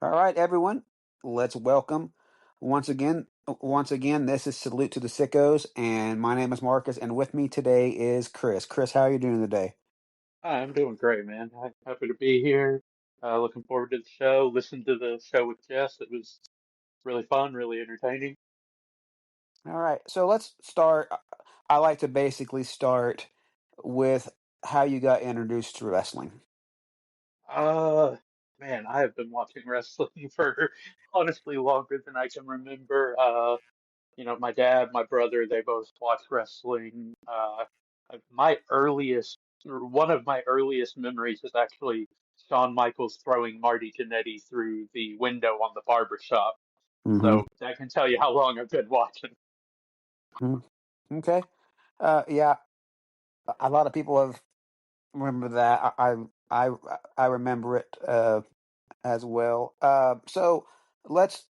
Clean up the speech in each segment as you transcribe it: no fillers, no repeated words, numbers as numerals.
All right, everyone, let's welcome once again. This is Salute to the Sickos, and my name is Marcus, and with me today is Chris. Chris, how are you doing today? Hi, I'm doing great, man. I'm happy to be here. Looking forward to the show. Listened to the show with Jess. It was really fun, really entertaining. All right, so let's start. I like to basically start with how you got introduced to wrestling. Uh, Man, I have been watching wrestling for honestly longer than I can remember. My dad, my brother, they both watch wrestling. My earliest, or one of my earliest memories is actually Shawn Michaels throwing Marty Jannetty through the window on the barber shop. Mm-hmm. So that can tell you how long I've been watching. Okay. Yeah, a lot of people have remember that. I I remember it as well. So let's.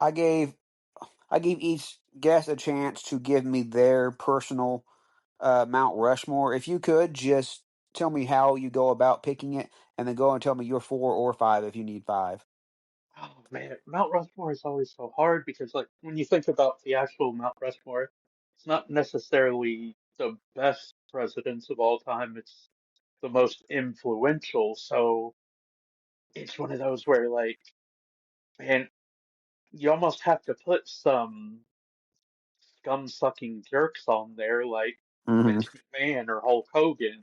I gave I gave each guest a chance to give me their personal Mount Rushmore. If you could just tell me how you go about picking it, and then go and tell me your four or five if you need five. Oh man, Mount Rushmore is always so hard because like when you think about the actual Mount Rushmore, it's not necessarily the best presidents of all time. It's the most influential. So it's one of those where like, man, you almost have to put some scum-sucking jerks on there like Mm-hmm. Vince McMahon or Hulk Hogan.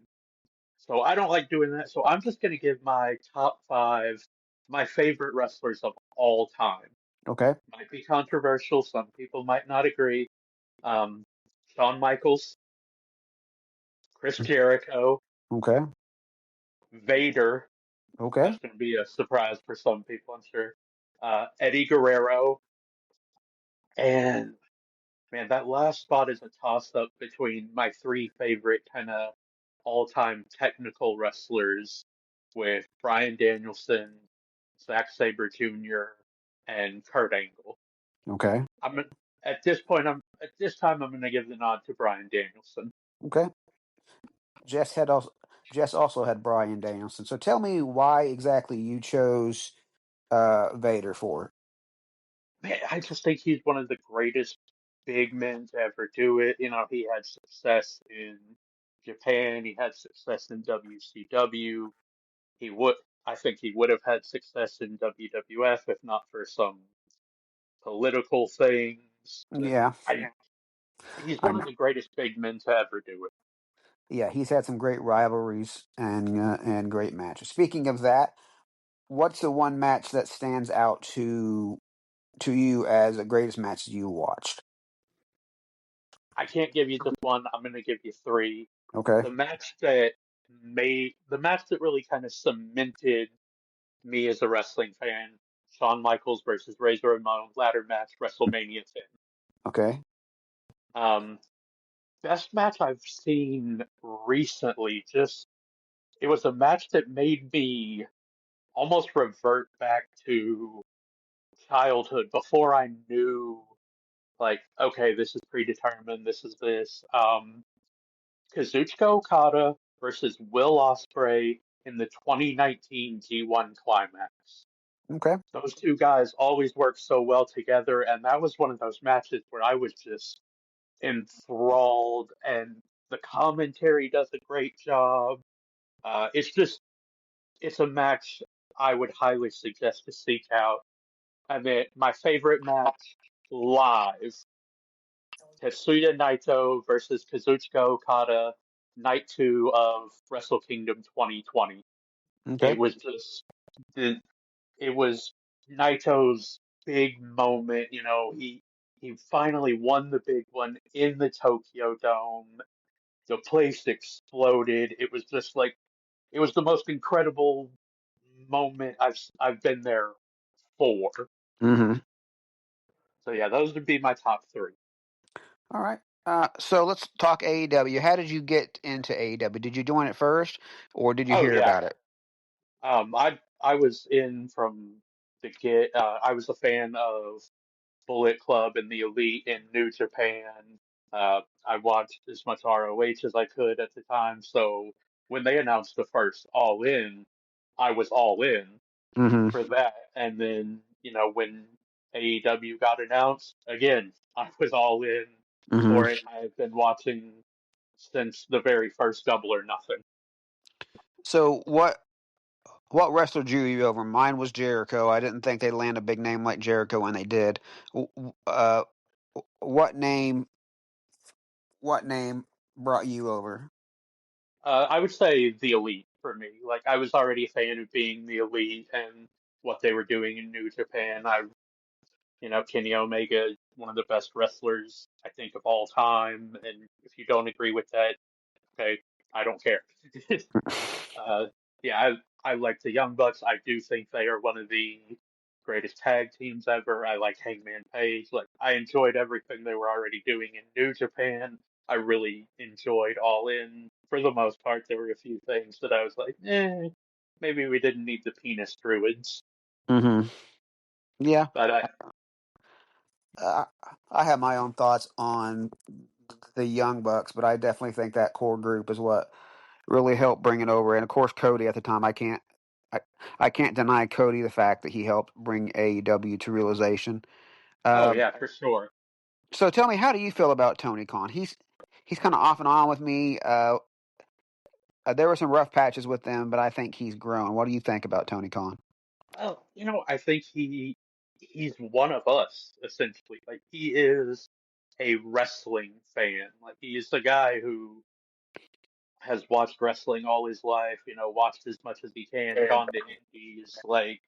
So I don't like doing that. So I'm just gonna give my top five, my favorite wrestlers of all time. Okay. Might be controversial. Some people might not agree. Um, Shawn Michaels, Chris Jericho, Okay. Vader. Okay. That's going to be a surprise for some people, I'm sure. Eddie Guerrero, and man, that last spot is a toss-up between my three favorite kind of all-time technical wrestlers, with Bryan Danielson, Zack Sabre Jr., and Kurt Angle. Okay. I'm at this point. At this time. I'm going to give the nod to Bryan Danielson. Okay. Jess had also Jess also had Brian Danielson. So tell me why exactly you chose Vader for. Man, I just think he's one of the greatest big men to ever do it. He had success in Japan, he had success in WCW. He would, I think he would have had success in WWF if not for some political things. But Yeah, he's I one of know. the greatest big men to ever do it. Yeah, he's had some great rivalries and great matches. Speaking of that, what's the one match that stands out to you as the greatest match you watched? I can't give you just one. I'm going to give you three. Okay. The match that really kind of cemented me as a wrestling fan, Shawn Michaels versus Razor Ramon ladder match, WrestleMania 10. Okay. Um, Best match I've seen recently. Just it was a match that made me almost revert back to childhood before I knew, like, okay, this is predetermined. This is this. Kazuchika Okada versus Will Ospreay in the 2019 G1 Climax. Okay. Those two guys always work so well together, and that was one of those matches where I was just enthralled, and the commentary does a great job. It's a match I would highly suggest to seek out. And then my favorite match live, Tetsuya Naito versus Kazuchika Okada, night two of Wrestle Kingdom 2020. Okay. It was just, it, it was Naito's big moment. He finally won the big one in the Tokyo Dome. The place exploded. It was just like it was the most incredible moment I've been there for. Mm-hmm. So yeah, those would be my top three. All right. So let's talk AEW. How did you get into AEW? Did you join it first, or did you Oh hear yeah, about it? I was in from the get. I was a fan of Bullet Club and the Elite in New Japan. I watched as much ROH as I could at the time. So when they announced the first All In, I was all in. Hmm. for that. And then, when AEW got announced, again, I was all in Hmm. for it. I've been watching since the very first Double or Nothing. So what wrestler drew you over? Mine was Jericho. I didn't think they'd land a big name like Jericho, and they did. What name? What name brought you over? I would say the Elite for me. Like, I was already a fan of being the Elite and what they were doing in New Japan. Kenny Omega, one of the best wrestlers, I think, of all time. And if you don't agree with that, okay, I don't care. uh, yeah, I like the Young Bucks. I do think they are one of the greatest tag teams ever. I like Hangman Page. Like, I enjoyed everything they were already doing in New Japan. I really enjoyed All In. For the most part, there were a few things that I was like, maybe we didn't need the penis druids. Hmm. Yeah, But uh, I have my own thoughts on the Young Bucks, but I definitely think that core group is what really helped bring it over. And of course, Cody at the time, I, I can't deny Cody the fact that he helped bring AEW to realization. oh Um, yeah, for sure. so tell me, how do you feel about Tony Khan? He's kind of off and on with me. There were some rough patches with them, but I think he's grown. What do you think about Tony Khan? Well, I think he's one of us essentially. Like he is a wrestling fan. Like he is the guy who has watched wrestling all his life, watched as much as he can, gone to indies, like,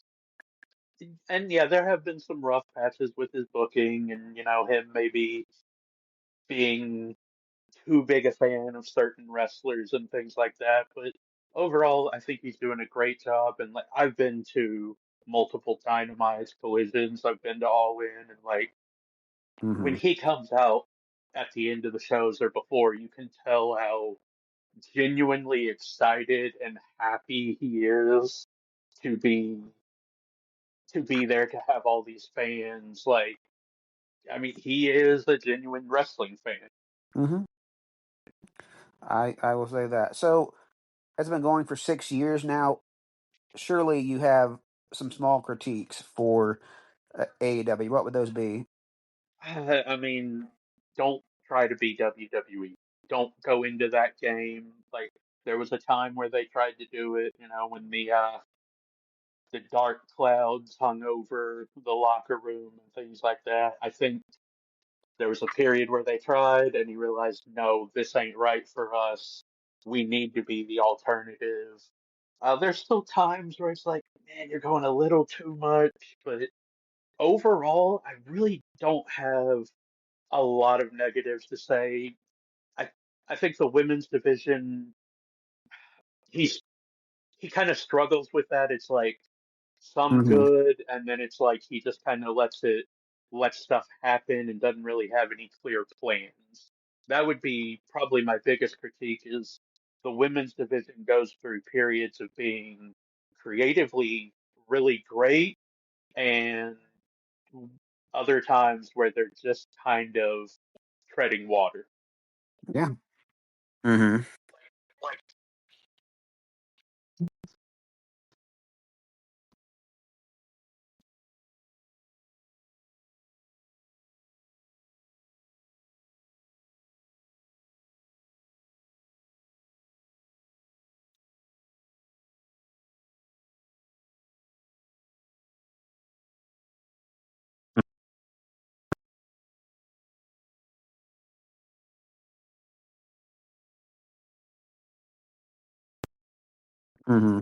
and yeah, there have been some rough patches with his booking and, him maybe being too big a fan of certain wrestlers and things like that. But overall, I think he's doing a great job. And like, I've been to multiple Dynamite collisions, I've been to All In, and like, when Hmm. he comes out at the end of the shows or before, you can tell how genuinely excited and happy he is to be to be there to have all these fans. Like, I mean, he is a genuine wrestling fan. Hmm. I will say that. So it's been going for 6 years now. Surely you have some small critiques for AEW. What would those be? I mean, don't try to be WWE. Don't go into that game. Like, there was a time where they tried to do it, when the dark clouds hung over the locker room and things like that. I think there was a period where they tried and he realized, no, this ain't right for us. We need to be the alternative. There's still times where it's like, man, you're going a little too much, but overall, I really don't have a lot of negatives to say. I I think the women's division, he's he kind of struggles with that. It's like some Hmm. good, and then it's like he just kind of lets stuff happen and doesn't really have any clear plans. That would be probably my biggest critique is the women's division goes through periods of being creatively really great and other times where they're just kind of treading water. Yeah. Hmm. Hmm.